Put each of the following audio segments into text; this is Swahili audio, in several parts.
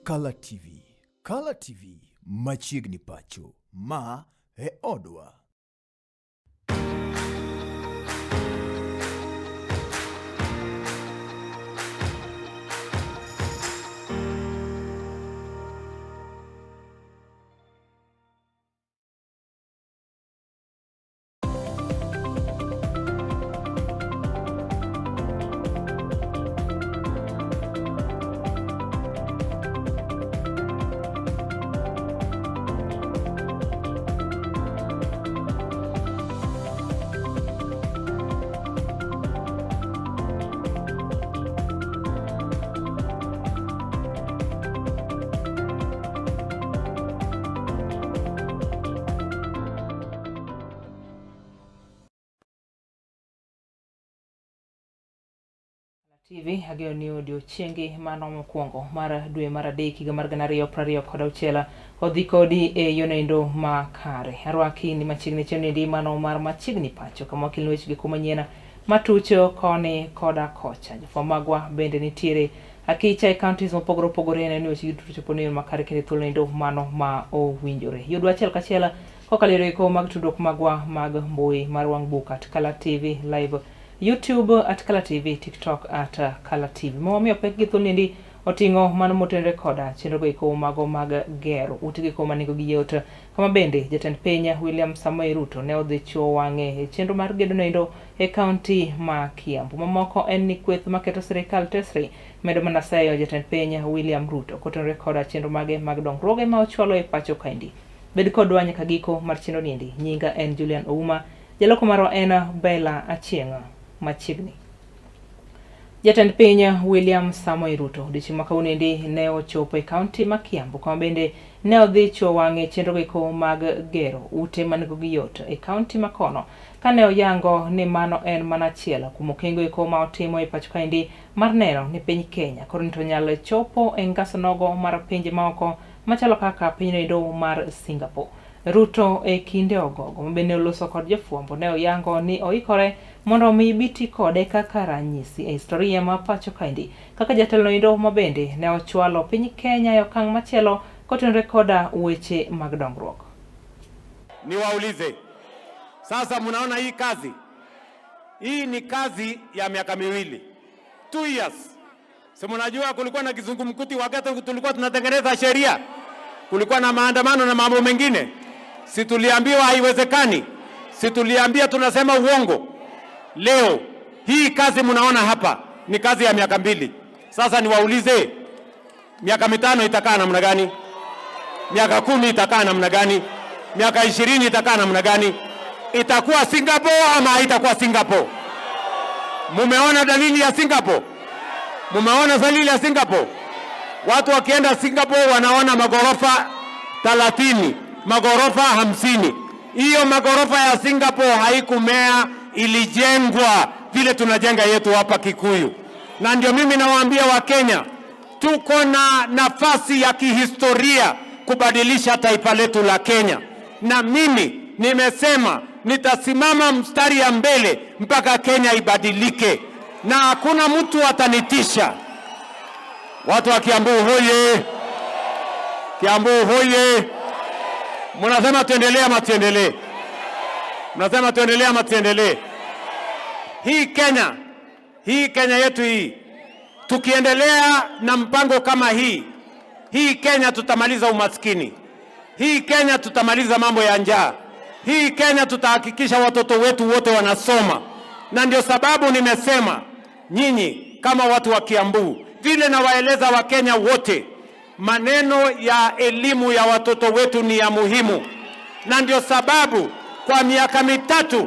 Color TV. Color TV. Machiegni Pacho. Ma e odwa. TV hageo ni odiochienge mano mokwongo mar dwe mar adek higa mar 2026 odhi kodi e yonendo makare. Arwaki ni machiegni chenindi mano mar Machiegni Pacho kama wakil wechegi kumanyena matucho koni koda kocha. Jofamagwa bende nitiere akicha e counties mopogore opogore ne wechegi tucho poni makare kende thulendo mano ma owinjore. Yudwa achiel kachiel kokalero eko mag tudruok magwa mag mbui mar wang' buka at Color TV live YouTube at Color TV, TikTok at Color TV. Momiyo pek gi thulindi otingo mano motenre koda chenro eko mago mag gero utigi ko manigo gi yot. Kama bende jatend piny William Samoei Ruto ne odhi chuo wang'e e chenro mar gedo nendo e kaunti ma Kiambu. Mamoko en ni kweth maketo sirikal tesre medo mana sayo jatend piny William Ruto kotenre koda chenro mage mag dongruoge ma ochwalo e pacho kaendi. Bed kodwa nyaka giko mar chenro niendi. Nyinga en Julian Ouma, jaloko marwa en Bella Achieng' Machiegni. Jatend piny William Samoei Ruto odiochieng' ma kawuonendi ne ochopo e kaunti ma Kiambu kama bende ne odhi chuo wang'e chenro eko mag gero ute manigo gi yot e kaunti ma kono kane oyango ni mano en mana achiel kuom okengo eko ma otimo e pacho kaendi mar neno ni piny Kenya koro nito nyalo chopo e ngas nogo mar pinje maoko machalo kaka pinyno mar Singapore. Ruto e kinde ogogo mabende oloso kod jofwambo ne oyango ni oikore mondo mi biti kode kaka ranyisi e historia ma pacho kaendi kaka jatelo indo mabende ne ochwalo piny Kenya e okang' machielo kotenre koda weche mag dongruok. Niwaulize sasa, mnaona hii kazi hii ni kazi ya miaka miwili, 2 years. Si mnajua kulikuwa na kizungumkuti wakati tulikuwa tunatengeneza sheria, kulikuwa na maandamano na mambo mengine. Si tuliambiwa haiwezekani, si tuliambia tunasema uongo. Leo hii kazi mnaona hapa ni kazi ya miaka 2. Sasa niwaulize, miaka 5 itakaa namna gani? Miaka 10 itakaa namna gani? Miaka 20 itakaa namna gani? Itakuwa Singapore ama haitakuwa Singapore? Mumeona dalili ya Singapore? Mumeona dalili ya Singapore? Watu wakienda Singapore wanaona magorofa 30, magorofa 50. Hiyo magorofa ya Singapore haikumea, ilijengwa vile tunajenga yetu hapa Kikuyu. Na ndio mimi nawaambia Wakenya, tuko na nafasi ya kihistoria kubadilisha taifa letu la Kenya. Na mimi nimesema nitasimama mstari ya mbele mpaka Kenya ibadilike, na hakuna mtu atanitisha. Watu wa Kiambu hoye! Kiambu hoye! Mnasema tuendelee ama tuendelee? Mnasema tuendelee ama tuendelee? Hii Kenya yetu hii, tukiendelea na mpango kama hii Kenya tutamaliza umaskini. Hii Kenya tutamaliza mambo ya njaa. Hii Kenya tutahakikisha watoto wetu wote wanasoma. Na ndio sababu nimesema nyinyi kama watu wa Kiambu, vile nawaeleza Wakenya wote, maneno ya elimu ya watoto wetu ni ya muhimu. Na ndio sababu kwa miaka 3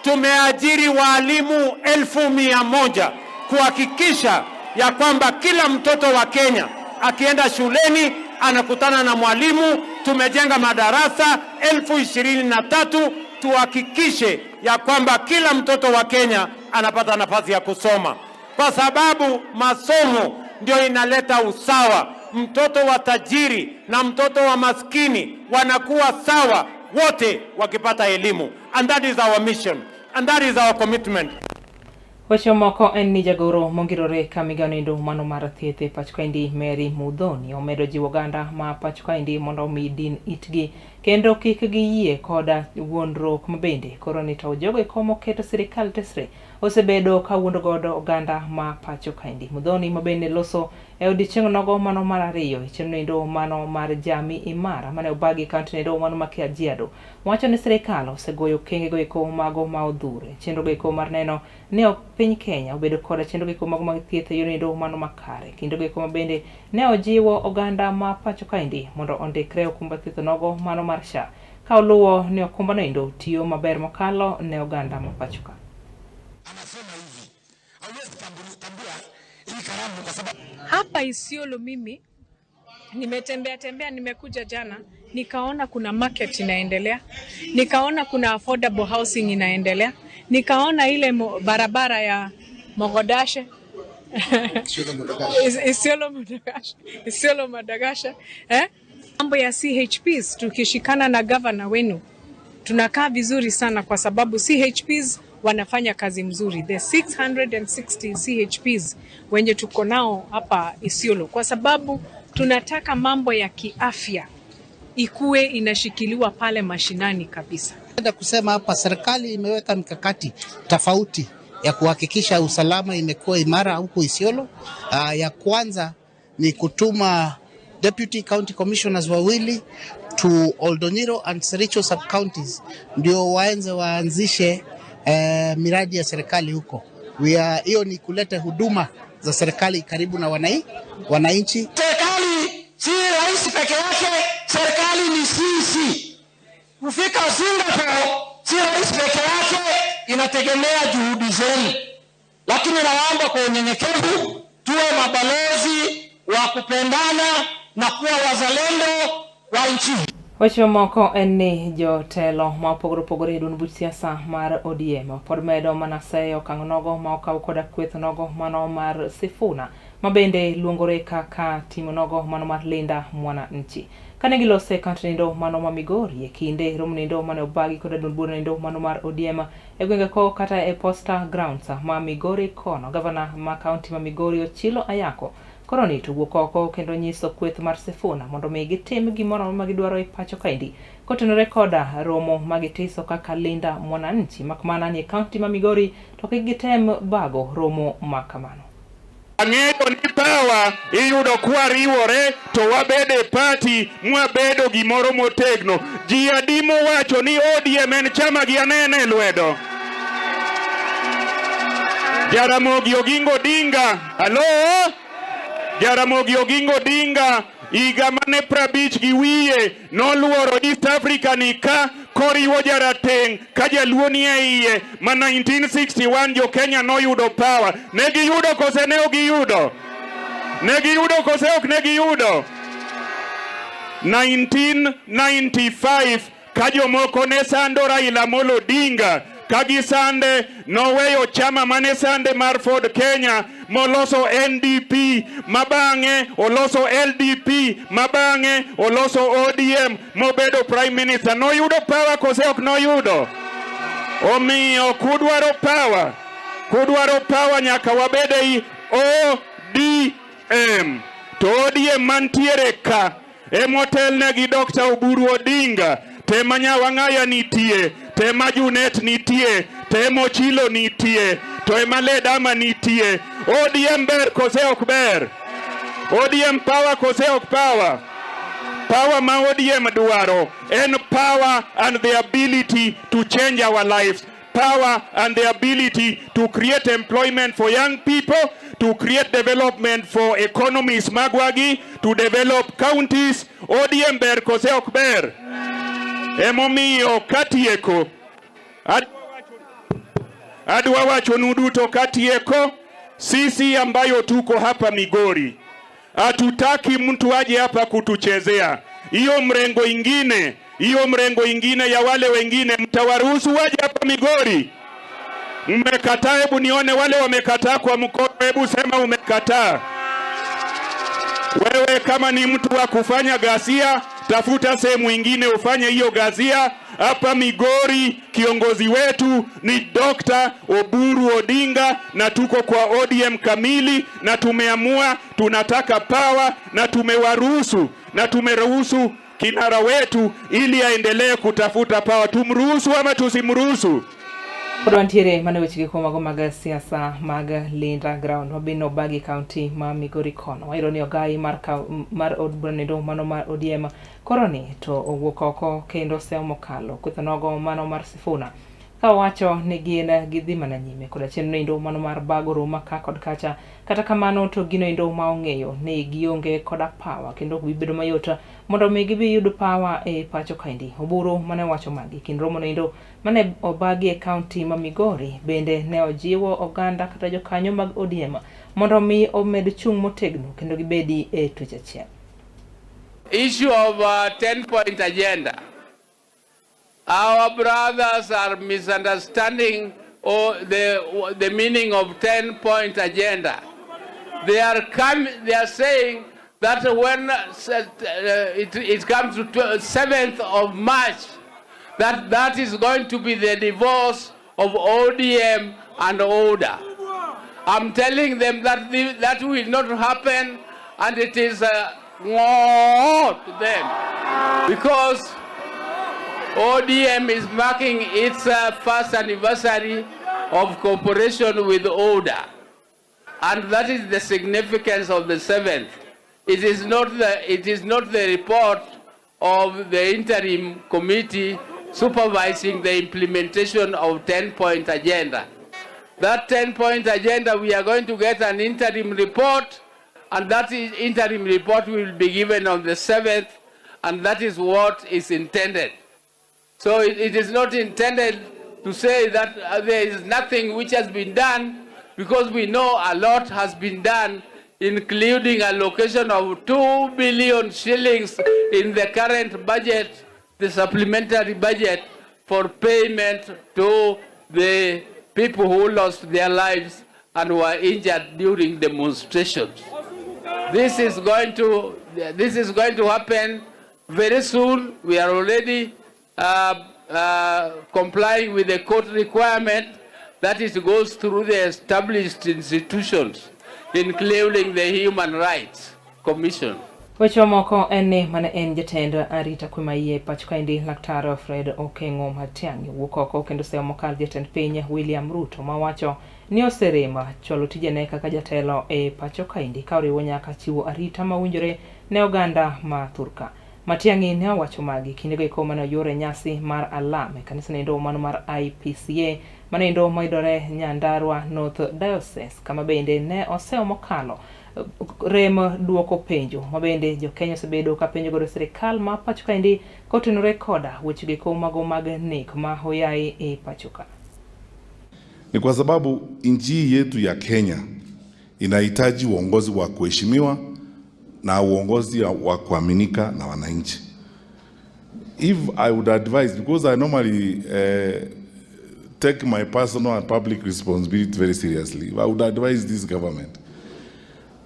tumeajiri walimu 1,100 kuhakikisha ya kwamba kila mtoto wa Kenya akienda shuleni anakutana na mwalimu. Tumejenga madarasa 23,000 tuhakikishe ya kwamba kila mtoto wa Kenya anapata nafasi ya kusoma, kwa sababu masomo ndio inaleta usawa. Mtoto wa tajiri na mtoto wa maskini wanakuwa sawa wote wakipata elimu. And that is our mission and that is our commitment. Weche moko en ni jagoro mongirore ka miganendo mano mar thieth e Pacho Kaendi Mary Mudhoni omedo jiwo oganda ma Pacho Kaendi mondo omi din itgi kendo kik giyie koda wuondruok mabende koro ni to jogo komo keto sirikal tesre osebedo ka wuondo godo oganda ma Pacho Kaendi. Mudhoni mabende loso e odiechieng' nogo mano mar ariyo e chenro mano mar Jamii Imara mane obagi kaunti nendo mano ma Kajiado wacho ni sirikal osegoyo kenge goeko mago ma odhure chenro goeko mar neno ne ok piny Kenya obedo koda chenro goeko mago mag thieth e nendo mano makare kendo goeko mabende ne ojiwo oganda ma Pacho Kaendi mondo ondikre okumba thieth nogo mano mar SHA ka oluwo ni okumba nendo tiyo maber mokalo ne oganda ma Pacho Ka. Anasema hivi, hauwezi tambua hii karamu kwa sababu hapa Isiolo mimi nimetembea nimekuja jana nikaona kuna market inaendelea, nikaona kuna affordable housing inaendelea, nikaona ile barabara ya Mogodashe Isiolo Mogodashe mambo ya CHPs tukishikana na governor wenu tunakaa vizuri sana kwa sababu CHPs wanafanya kazi mzuri. The 660 CHPs wenye tuko nao hapa Isiolo kwa sababu tunataka mambo ya kiafya ikuwe inashikiliwa pale mashinani kabisa. Nataka kusema hapa serikali imeweka mikakati tofauti ya kuhakikisha usalama imekuwa imara huko Isiolo. Ya kwanza ni kutuma Deputy County Commissioners wawili to Oldonyiro and Sericho sub-counties ndio waanzishe miradi ya serikali huko. Hiyo ni kuleta huduma za serikali karibu na wananchi. serikali si rais peke yake, serikali ni sisi. Kufika Singapore si rais peke yake, inategemea juhudi zenu. Lakini naomba kwa unyenyekevu tuwe mabalozi wa kupendana na kuwa wazalendo wa nchi. Weche moko en ni jotelo ma opogore e duond buch siasa mar ODM pod medo mana seyo okang' nogo ma okaw koda kweth nogo mano mar Sifuna mabende luongore kaka timo nogo mano mar Linda Mwananchi kane gilose kaunti nendo mano ma Migori e kinde romo nendo mane obagi koda duond bura nendo mano mar ODM e gwenge ko kata e Posta Grounds ma Migori kono. Gavana ma kaunti ma Migori Ochilo Ayako koroni to wuok oko kendo nyiso kweth mar Sifuna mondo mi gitim gimoro ma gidwaro e Pacho Kaendi kotenore koda romo magitiso kaka Linda Mwananchi makmana ni kaunti ma Migori to kik gitem bago romo makamano. Ang'eyo ni pawa iyudo kwariwore to wabede party mwabedo gimoro motegno. Ji adimo wacho ni ODM en chama gi anene lwedo. Jaramogi Oginga Odinga, halo? Jaramogi Oginga Odinga higa mane 50 gi wiye noluoro East Africa ni ka koriwo jarateng' ka jaluo ni e iye ma 1961 jo Kenya noyudo power. Ne giyudo kose ne ok giyudo? Ne giyudo kose ok ne giyudo? 1995 ka jomoko ne sando Raila Amolo Odinga kagisande noweyo chama mane sande mar Ford Kenya moloso NDP mabange oloso LDP mabange oloso ODM mobedo prime minister. Noyudo power kose ok noyudo? Omiyo kudwaro power nyaka wabede i ODM. To ODM mantiere ka emotelne gi Dr. Oburu Odinga tema Nyawang'aya nitie, tema Junet nitie, tema Ochilo nitie, to ema Ledama nitie. ODM ber kose ok ber? ODM power kose ok power? Power ma ODM dwaro en power and the ability to change our lives. Power and the ability to create employment for young people, to create development for economies magwagi, to develop counties. ODM ber kose ok ber? Emomiyo katieko adwa wacho nuduto katieko, sisi ambayo tuko hapa Migori hatutaki mtu aje hapa kutuchezea. Hiyo mrengo ingine ya wale wengine mtawaruhusu waje hapa Migori? Mmekataa? Hebu nione wale wamekataa kwa mkono, hebu sema umekataa. Wewe kama ni mtu wa kufanya ghasia, tafuta sehemu ingine ufanye hiyo gazia. Hapa Migori kiongozi wetu ni Dr. Oburu Odinga, na tuko kwa ODM kamili, na tumeamua tunataka power, na tumeruhusu kinara wetu ili aendelee kutafuta power. Tumruhusu ama tusimruhusu? Odwantiere mane weche ko mago mag siasa mag Linda Ground mabino Bagi County ma Migori kono. Wairo ni ogai mar od brando mano mar ODM koroni to owuok oko kendo se mokalo kuthanogo mano mar Sifuna ka wacho ni gin gidhi mana nyime kod achiel nindo mano mar bagoro maka kod kacha. Kata kamano to gino indo ma ong'eyo ni gionge koda power kendo bibedo mayota mondo mi gibi yudo power e Pacho kaindi. Oburu mane wacho magi kin romo nindo mane Obagi County ma Migori bende ne ojiwo oganda kata jokanyo mag ODM mondo mi omed chung motegno kendo gibedi e twech achiel. Issue of 10-point agenda. Our brothers are misunderstanding the meaning of 10-point agenda. They are saying that when it comes to 7th of March, that is going to be the divorce of ODM and ODA. I'm telling them that that will not happen, and it is to them because ODM is marking its first anniversary of cooperation with ODA, and that is the significance of the 7th. It is not the report of the interim committee supervising the implementation of 10-point agenda. That 10-point agenda, we are going to get an interim report, and that interim report will be given on the 7th, and that is what is intended. So it is not intended to say that there is nothing which has been done, because we know a lot has been done, including allocation of 2 billion shillings in the current budget, the supplementary budget, for payment to the people who lost their lives and were injured during demonstrations. This is going to happen very soon. We are already complying with the court requirement that it goes through the established institutions, including the Human Rights Commission. Weche moko ene mane en jatend arita kwe maiye Pacho kaindi Laktar Fred Okengo Matiang'i wuok oko kendo seyo mokal jatend piny William Ruto mawacho ni oserema cholo tijene kaka jatelo e Pacho kaindi ka oriwo nyaka chiwo arita mawinjore ne oganda ma Thurka. Matiang'i ne owacho magi kinde go mane yore nyasi mar alam e kanisa nindo mano mar IPCA mane ndo moidore Nyandarua North Diocese kama bende ne oseyo mokalo rem duoko penjo mabende jo Kenya osebedo ka penjo godo sirikal ma Pacho kaindi kotenore koda weche go mago mag nek ma hoyai e Pacho ka. Ni kwa sababu nchi yetu ya Kenya inahitaji uongozi wa kuheshimiwa na uongozi wa kuaminika na wananchi. If I would advise, because I normally take my personal and public responsibility very seriously, I would advise this government.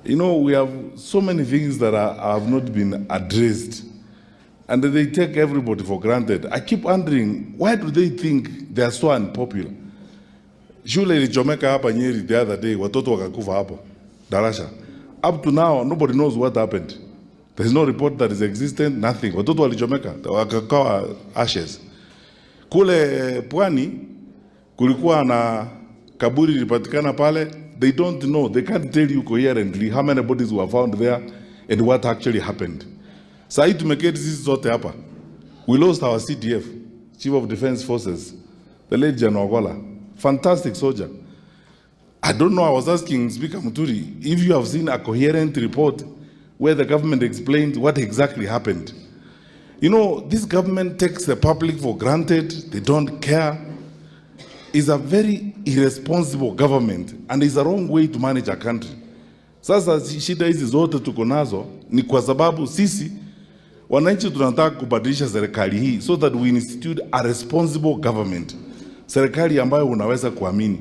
You know, we have so many things that have not been addressed, and they take everybody for granted. I keep wondering, why do they think they are so unpopular? Shule ilichomeka hapa Nyeri the other day, watoto wakakufa hapo darasha. Up to now, nobody knows what happened. There is no report that is existent, nothing. Watoto walichomeka, wakakawa ashes. Kule Pwani, kulikuwa na kaburi lipatikana pale. They don't know, they can't tell you coherently how many bodies were found there and what actually happened. Sahi tumeketi sisi zote hapa. We lost our CDF, Chief of Defense Forces, the late General Ogola. Fantastic soldier. I don't know, I was asking Speaker Muturi if you have seen a coherent report where the government explained what exactly happened. You know, this government takes the public for granted, they don't care. It's a very irresponsible government and it's a wrong way to manage a country. Sasa shida hizi zote tuko nazo ni kwa sababu sisi wananchi tunataka kubadilisha serikali hii so that we institute a responsible government. Serikali ambayo unaweza kuamini.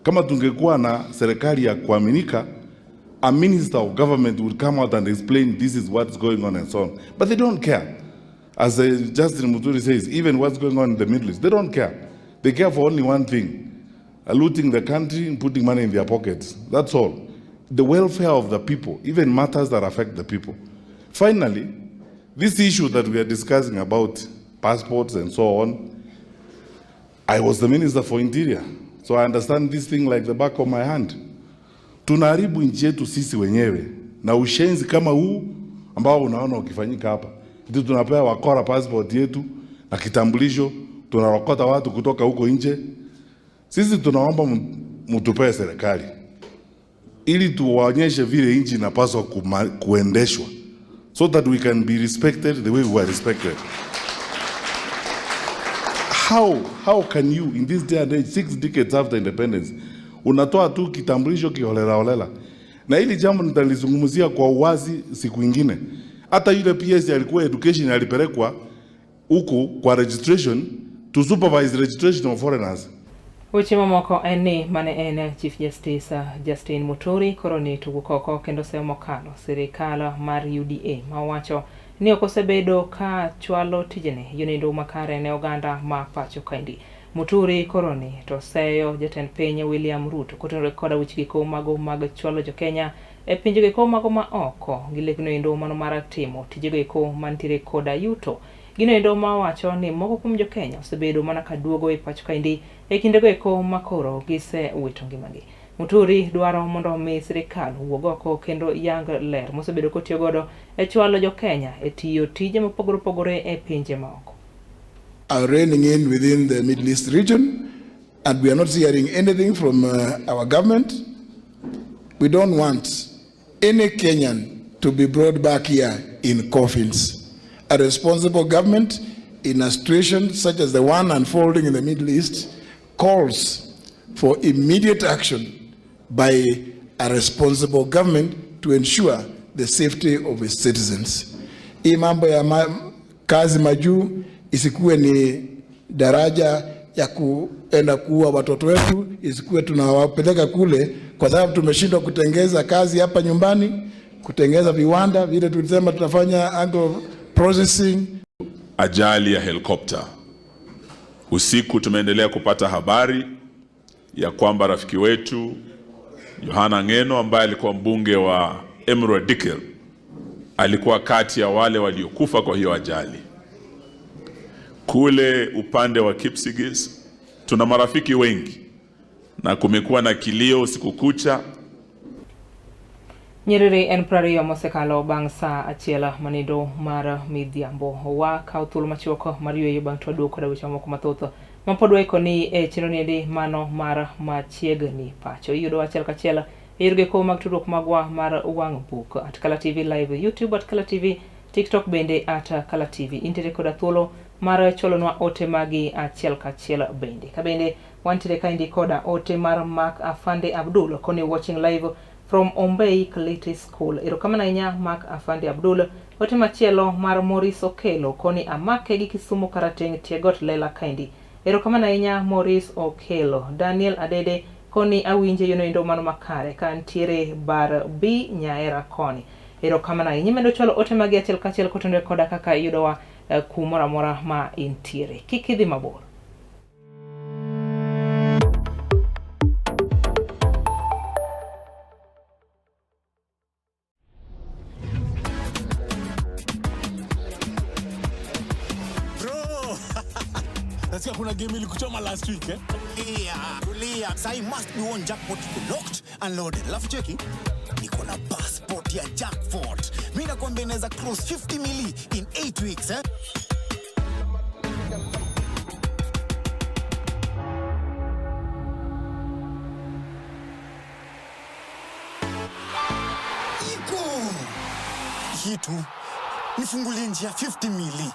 Kama tungekuwa na serikali ya kuaminika, a minister of government would come out and explain this is what's going on and so on. But they don't care. As Justin Muturi says, even what's going on in the Middle East, they don't care. They care for only one thing, looting the country and putting money in their pockets. That's all. The welfare of the people, even matters that affect the people. Finally, this issue that we are discussing about passports and so on, I was the Minister for Interior, so I understand this thing like the back of my hand. Tunaharibu nchi yetu sisi wenyewe na ushenzi kama huu ambao unaona ukifanyika hapa. Ndio tunapea wakora passport yetu na kitambulisho, tunarokota watu kutoka huko nje. Sisi tunaomba mtupee serikali ili tuwaonyeshe vile nchi inapaswa kuendeshwa, so that we can be respected the way we were respected. How can you in this day and age, 6 decades after independence, unatoa tu kitambulisho kiholela holela? Na hili jambo nitalizungumzia kwa uwazi siku nyingine. Hata yule PS alikuwa education alipelekwa huko kwa registration to supervise registration of foreigners. Weche mamoko eni mane ene Chief Justice Justin Muturi koroni tugukoko kendo seo mokalo sirikala mar UDA mawacho ni okosebedo ka chwalo tijene yunindo makare ne oganda ma Pacho kaindi. Muturi koroni to seyo jatend piny William Ruto kotenore koda wichgiko mago mag chwalo jo Kenya e pinjego mago ma oko gilekno indo mano mar timo tijego mantiere koda yuto. Gino endo mawacho ni moko kuom jo Kenya osebedo mana kaduogo e Pacho kaindi e kindego eko makoro gise wito ngimagi. Muturi dwaro mondo mi sirikal wuog oko kendo yang ler mosebedo kotiyo godo e chwalo jo Kenya e tiyo tije mopogore opogore e pinje maoko. Are reigning in within the Middle East region, and we are not hearing anything from our government. We don't want any Kenyan to be brought back here in coffins. A responsible government in a situation such as the one unfolding in the Middle East calls for immediate action by a responsible government to ensure the safety of its citizens. Hii mambo ya kazi majuu isikuwe ni daraja ya kuenda kuua watoto wetu, isikuwe tunawapeleka kule kwa sababu tumeshindwa kutengeza kazi hapa nyumbani, kutengeza viwanda vile tulisema tunafanya agro processing. Ajali ya helikopta usiku, tumeendelea kupata habari ya kwamba rafiki wetu Yohana Ngeno ambaye alikuwa mbunge wa Emerald Dikir alikuwa kati ya wale waliokufa kwa hiyo ajali. Kule upande wa Kipsigis tuna marafiki wengi na kumekuwa na kilio usiku kucha. Nyerere en prario mosekalo bang' sa achiela manindo mar midhiambo wa kauthul machuoko mariyo bang' twadu koda weche moko mathoth mapod waiko ni e chenro niendi mano mar Machiegni Pacho. Iyudo achiel kachiel yurge ko mag tudruok magwa mar wang' book at Kala TV live, YouTube at Kala TV, TikTok bende at Kala TV. Intere koda thuolo mar cholonwa ote magi achiel kachiel bende. Kabende wantiere kaindi koda ote mar Mark Afande Abdul koni watching live from Ombei Kaliti School. Erokamana inya Mark Afande Abdul. Ote machielo mar Maurice Okelo koni amake gi Kisumu Karateng Tiegot Lela kaindi. Erokamana inya Maurice Okelo. Daniel Adede koni awinje yono mano makare kantiere bar B Nyaera koni. Erokamana inya mendo cholo ote magi achiel kachiel kotenore koda kaka yudowa kumora mora ma intiere. Kikidhi mabor. Nasikia kuna game ilikuchoma last week eh? Tulia. Sai must be one jackpot locked and loaded. Alafu cheki niko na passport ya jackpot. Mimi nakwambia inaweza cross 50 mili in 8 weeks eh? Iko kitu nifungulie njia 50 mili.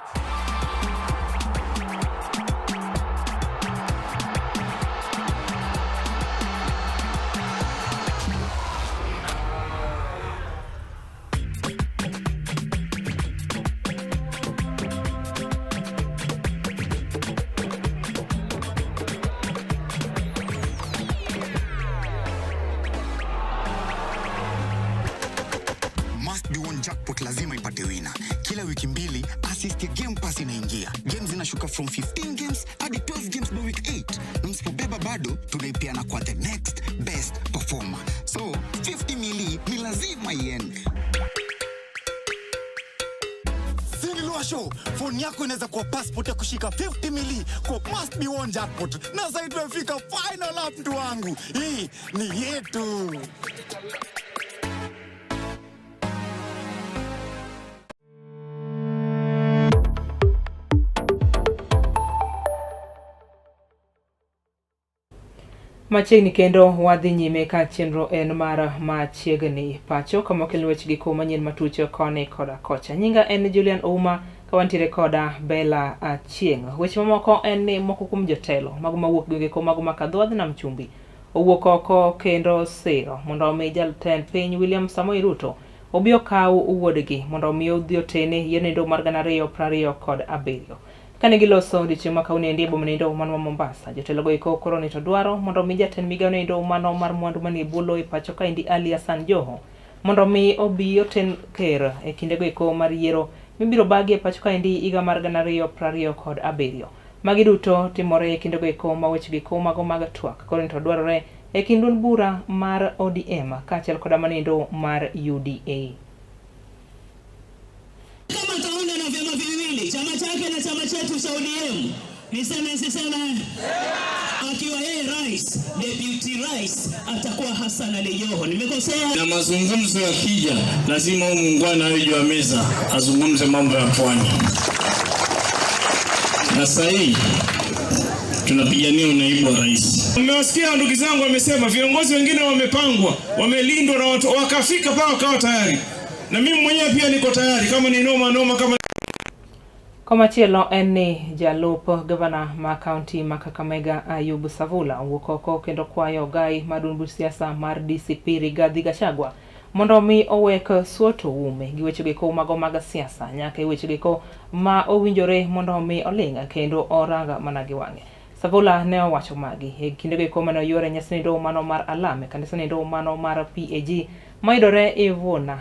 Jackpot jackpot lazima ipate winner. Kila wiki mbili assist ya Game Pass inaingia. Games zinashuka from 15 games hadi 12 games by week 8. Na msipobeba bado tunaipeana kwa the next best performer. So 50 mili ni lazima iende. Show. Phone yako inaweza kuwa passport ya kushika 50 mili kwa must be one jackpot. Na sasa tumefika final lap mtu wangu. Hii ni yetu. Machiegni kendo wadhi nyime ka chenro en mar Machiegni Pacho kama kelo wechegi ko manyien matucho koni koda kocha. Nyinga en Julian Ouma kawantiere koda Bella Achieng'. Weche mamoko en ni moko kuom jotelo mago mawuok gwenge ko mago makadhodh nam chumbi owuok oko kendo siro mondo omi jatend piny William Samoei Ruto obi okaw wuodgi mondo omi odhi otene yenindo mar 2027. Kane giloso odiochieng' ma kawuono endi e boma nindo mano Mombasa, jotelo go iko koro ni to dwaro mondo omi jatend migawo nindo mano mar mwandu manie bulo e pacho ka endi Ali Hassan Joho mondo omi obi oten ker e kinde go iko mar yiero mibiro bagi e pacho ka endi higa mar 2027. Magi duto timore e kinde go iko ma wechegi ko mago mag twak koro ni to dwarore e kind duond bura mar ODM kaachiel koda manindo mar UDA. Kama taunda na vyama viwili, chama chake na chama chetu cha ODM, niseme akiwa yeye rais, deputy rais atakuwa Hassan Ali Joho. Nimekosea? Na mazungumzo yakija, lazima muungwana awe juu ya meza azungumze mambo ya pwani. Na sasa tunapigania unaibu wa rais. Mmewasikia ndugu zangu wamesema viongozi wengine wamepangwa, wamelindwa na watu wakafika pao wakawa tayari. Na mimi mwenyewe pia niko tayari kama ni noma kama Komachielo en ni jalup gavana ma kaunti ma Kakamega Ayub Savula owuok oko kendo kwayo gai madunbu siasa mar DCP Rigathi Gachagua mondo mi owek suoto ume gi wechegi ko mago mag siasa nyaka wechegi ko ma owinjore mondo mi olinga kendo oranga mana gi wange. Savula ne owacho magi e kinde go ko mano yore nyasni do mano mar alame kanisa ni do mano mar PAG maidore Ivona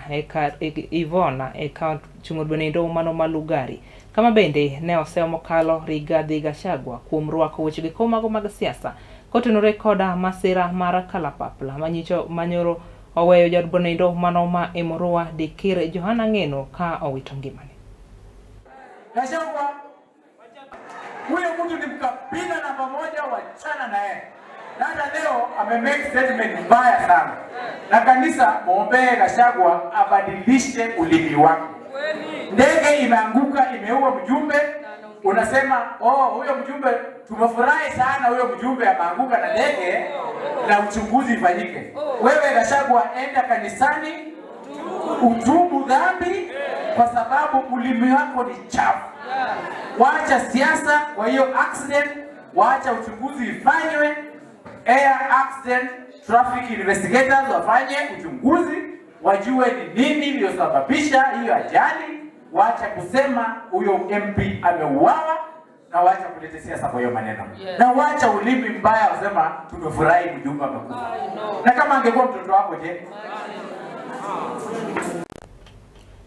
e ka chungurbe do mano malugari kama bende ne oseo mokalo Rigathi Gachagua kuom rwako wechegi ko mago mag siasa kotenore koda masira mar kalapapla manyicho manyoro oweyo jod bonindo mano ma Emurua Dikir Johana Ngeno ka owito ngimane. Gachagua huyo mtu ni mkabila namba moja, wachana na yeye. Hata leo amemake statement mbaya sana. Na kanisa muombe Gachagua abadilishe ulimi wake. Ndege imeanguka imeua mjumbe, unasema huyo mjumbe tumefurahi sana huyo mjumbe ameanguka na ndege na uchunguzi ifanyike. Wewe Gachagua enda kanisani utubu dhambi kwa sababu ulimi wako ni chafu. Waacha siasa kwa hiyo accident, waacha uchunguzi ifanywe. Air accident traffic investigators wafanye uchunguzi wajue ni nini iliyosababisha hiyo ajali. Waacha kusema huyo MP ameuawa na waacha kuleta siasa kwa hiyo maneno. Na waacha ulimi mbaya usema tumefurahi mjumbe amekufa. Na kama angekuwa mtoto wako je?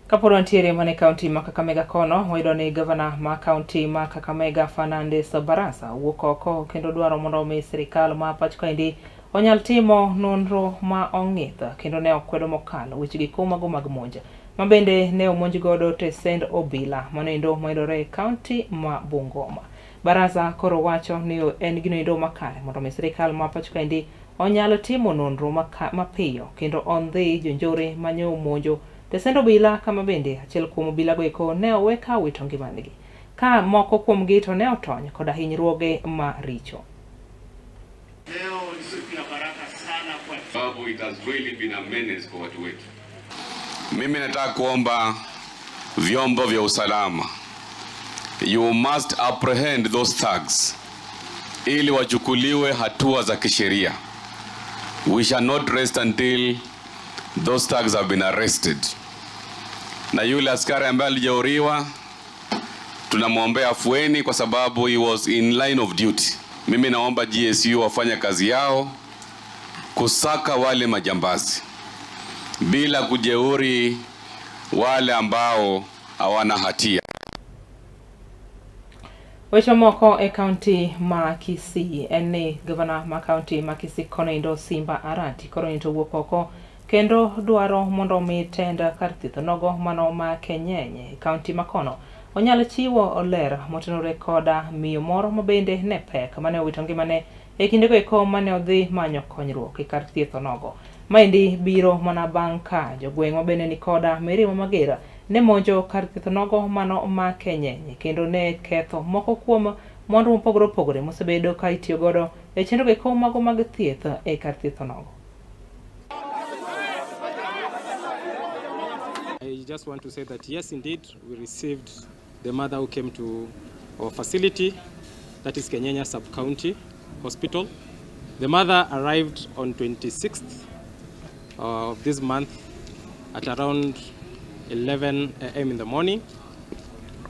Kaporo antiere mane kaunti ma Kakamega kono wayudo ni gavana ma kaunti ma Kakamega Fernandes Barasa wuok oko kendo dwaro mondo omi sirikal ma pacho kaendi onyal timo nonro ma ong'ith kendo ne okwedo mokalo wechegi ko mago mag monja ma bende ne omonj godo tesend obila manindo mayudore kaunti ma Bungoma. Barasa koro wacho ni en gino endo makare mondo omi sirikal ma pacho kaendi onyalo timo nonro mapiyo kendo ondhi jonjore mane omonjo tesendo bila kama bende achiel kuom obila go eko ne oweka wito ngimagi ka moko kuom gi to ne otony koda hinyruoge ma richo. Leo ni siku ya baraka sana kwa sababu it has really been a menace kwa watu wetu. Mimi nataka kuomba vyombo vya usalama, you must apprehend those thugs ili wachukuliwe hatua za kisheria. We shall not rest until those thugs have been arrested. Na yule askari ambaye alijeruhiwa tunamwombea afueni kwa sababu he was in line of duty. Mimi naomba GSU wafanye kazi yao kusaka wale majambazi bila kujeuri wale ambao hawana hatia. Weche moko e kaunti ma Kisii en ni gavana ma kaunti ma Kisii Konindo Simba Arati koro into wuok oko kendo dwaro mondo mi tenda kar thieth nogo mano ma Kenyenye kaunti ma kono onyalo chiwo oler motenore koda miyo moro mabende ne pek mane owito ngimane e kindego eko mane odhi manyo konyruok e kar thieth nogo. Maendi biro mana bang' ka jogweng' mabende ni koda mirima mager ne monjo kar thieth nogo mano ma Kenyenye kendo ne ketho moko kuom mwandu mopogore opogore mosebedo ka itiyo godo e chenrogo eko mago mag thieth e kar thieth nogo. I just want to say that yes, indeed, we received the mother who came to our facility, that is Kenyenye Sub-County Hospital. The mother arrived on 26th of this month at around 11 a.m. in the morning.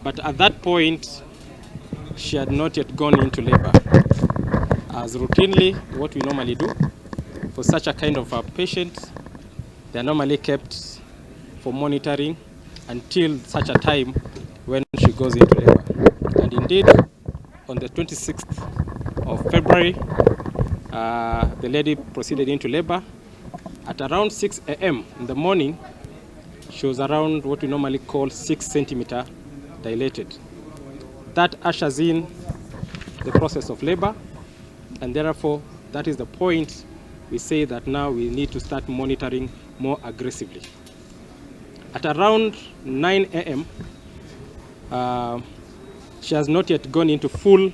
But at that point, she had not yet gone into labor. As routinely, what we normally do for such a kind of a patient, they are normally kept for monitoring until such a time when she goes into labor. And indeed, on the 26th of February, the lady proceeded into labor. At around 6 a.m. in the morning, she was around what we normally call 6 centimeter dilated. That ushers in the process of labor, and therefore that is the point we say that now we need to start monitoring more aggressively. At around 9 a.m., she has not yet gone into full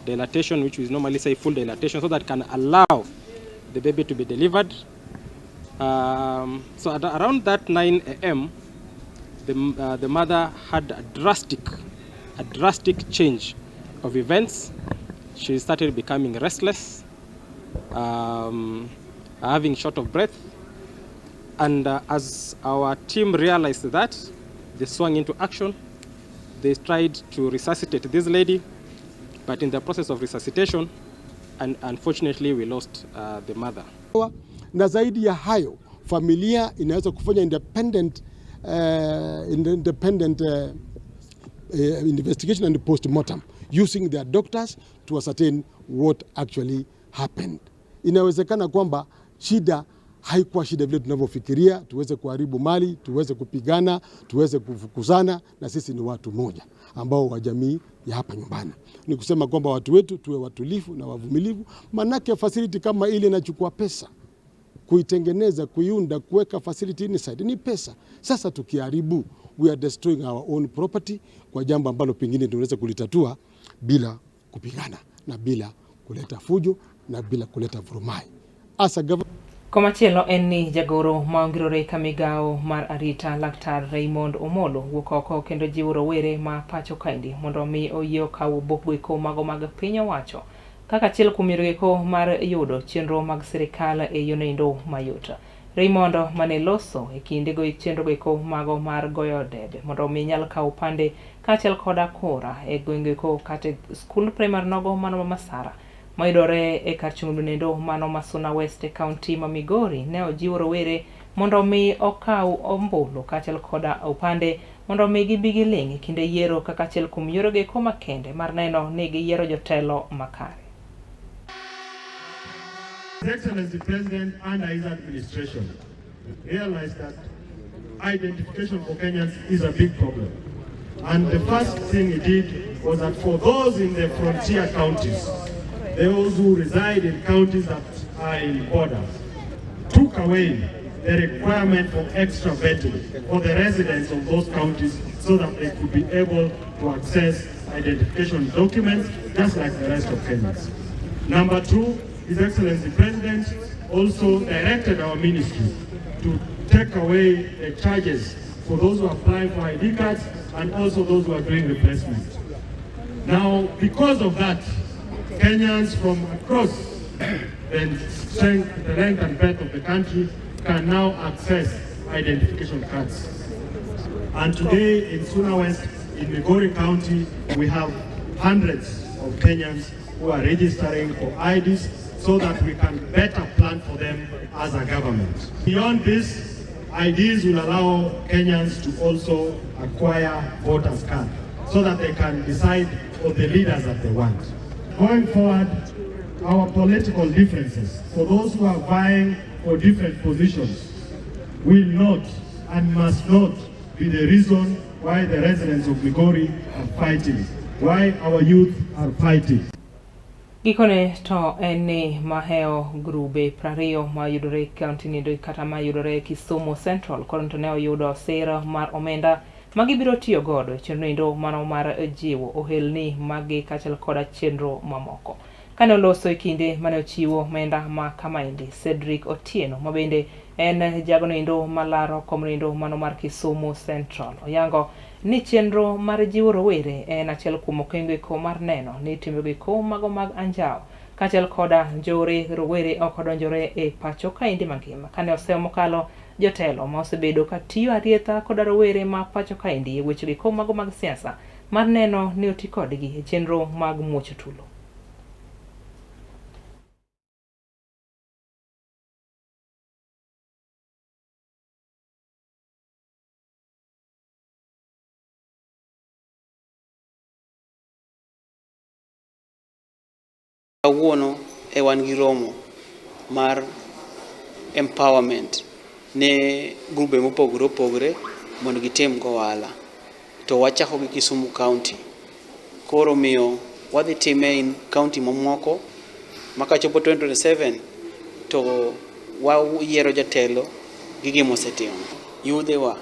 dilatation, which we normally say full dilatation, so that can allow the baby to be delivered. So at around that 9 a.m., the mother had a drastic change of events. She started becoming restless, having short of breath. And as our team realized that, they swung into action. They tried to resuscitate this lady, but in the process of resuscitation, and unfortunately we lost the mother. Na zaidi ya hayo, familia inaweza kufanya independent investigation and post-mortem using their doctors to ascertain what actually happened. Inawezekana kwamba shida haikuwa shida vile tunavyofikiria, tuweze kuharibu mali, tuweze kupigana, tuweze kufukuzana, na sisi ni watu moja ambao wa jamii ya hapa nyumbani. Ni kusema kwamba watu wetu tuwe watulivu na wavumilivu, manake facility kama ile inachukua pesa. Kuitengeneza, kuiunda, kuweka facility inside ni pesa. Sasa tukiharibu, we are destroying our own property kwa jambo ambalo pengine tunaweza kulitatua bila kupigana na bila kuleta fujo na bila kuleta vurumai. As a government Komachielo en ni jagoro maongirore kamigao mar arita Laktar Raymond Omolo wuok oko kendo jiwo rowere ma pacho kaendi mondo mi oyie kawo bokgo mago mag piny owacho kaka achiel kuom yorego mar yudo chenro mag sirikal e yonendo mayot. Raymond mane loso e kindego chenrogo mago mar goyo debe mondo mi nyal kawo pande kaachiel koda kura e gwengego kata skul primar nogo mano Masara maidore e kar chung' nendo mano Masuna West County ma Migori ne ojiwo rowere mondo mi okaw ombulu kaachiel koda opande mondo mi gibi giling' kinde yiero kaka achiel kuom yorego makende mar neno ni giyiero jotelo makare. His Excellency President and his administration realized that identification for Kenyans is a big problem. And the first thing he did was that for those in the frontier counties, those who reside in counties that are in borders, took away the requirement for extra vetting for the residents of those counties so that they could be able to access identification documents just like the rest of Kenyans. Number two, His Excellency President also directed our ministry to take away the charges for those who apply for ID cards and also those who are doing replacement. Now, because of that, Kenyans from across the length and breadth of the country can now access identification cards. And today in Suna West, in Migori County, we have hundreds of Kenyans who are registering for IDs so that we can better plan for them as a government. Beyond this, IDs will allow Kenyans to also acquire voters' cards so that they can decide on the leaders that they want. Going forward, our political differences, for those who are vying for different positions, will not and must not be the reason why the residents of Migori are fighting, why our youth are fighting. Gikone to eni maheo grube prario ma yudore county nido kata ma yudore Kisumu Central koronto ne oyudo sera mar omenda magibiro tiyo godo chenro mano mar jiwo ohelni magi kachel koda chenro mamoko. Kane oloso e kinde mane ochiwo omenda ma kamaendi Cedric Otieno mabende en jagonoendo malaro komrindo mano mar Kisumu Central oyango ni chenro mar jiwo rowere en achiel kuom okenge ko mar neno ni timbe ko mago mag anjao kachel koda njore rowere okodonjore e pacho kaendi mangima kane oseo mokalo jotelo ma osebedo ka tiyo arietha koda rowere ma pacho kaendi e weche ko mago mag siasa mar neno ni oti kodgi e chenro mag muocho tulo. Kawuono e wan gi romo mar empowerment ne grube mopogore opogore mondo gitim go ohala to wachako gi Kisumu County. Koro miyo wadhi time in county mamoko makachopo 2027 to wayiero jatelo gi gimo setimo. Yudhewa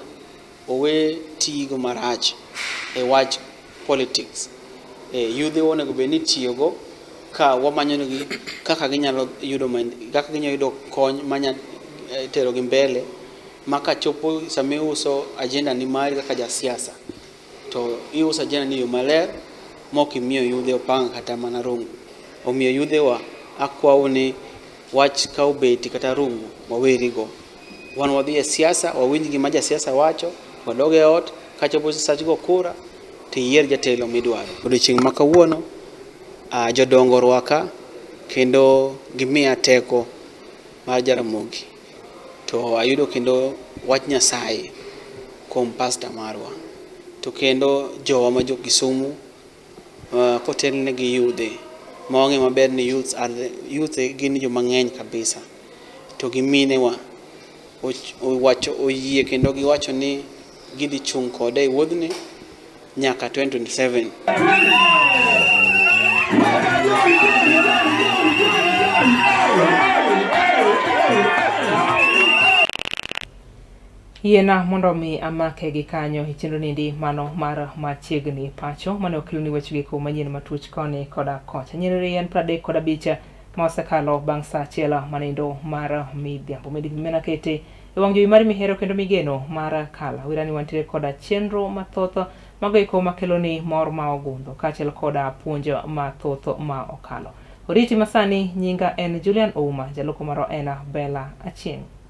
owe tigo marach e wach politics. Yudhewa onego bed ni tiyogo ka wamanyonogi kaka ginyalo yudo kony manya tero gi mbele maka chopo same uso agenda ni mari kaka ja siasa to iuso agenda ni yo maler moki miyo yudhe opanga kata mana rungu omiyo yudhewa akwawo ni wach ka ubeti kata rungu wawerigo wan wadhi e siasa wawinj gima ja siasa wacho wadoge ot ka chopo sach go kura to yier jatelo midwaro. Odiochieng' ma kawuono jodongo rwaka kendo gimiya teko mar Jaramogi to ayudo kendo wach Nyasaye kuom pastor marwa to kendo jowa ma jo Kisumu kotelne gi yudhe maonge maber ni youth gin jo mang'eny kabisa to gi minewa oyie kendo giwacho ni gidhi chung' kode e wuodhni nyaka 2027. Yena mondo mi amake gi kanyo e chenro nindi mano mar Machiegni Pacho mane okelni wechegi ko manyien matuch koni koda kocha. Nyiriri en 35 ma osekalo bang' sa achiel manindo mar midhiambo. Mena kete e wang' jowi mar mihero kendo migeno mar kala. Wirani wantiere koda chenro mathoth magoiko makeloni mor ma ogundho kaachiel koda puonjo mathoth ma okalo. Oriti masani nyinga en Julian Ouma, jaloko maro ena Bella Achieng'.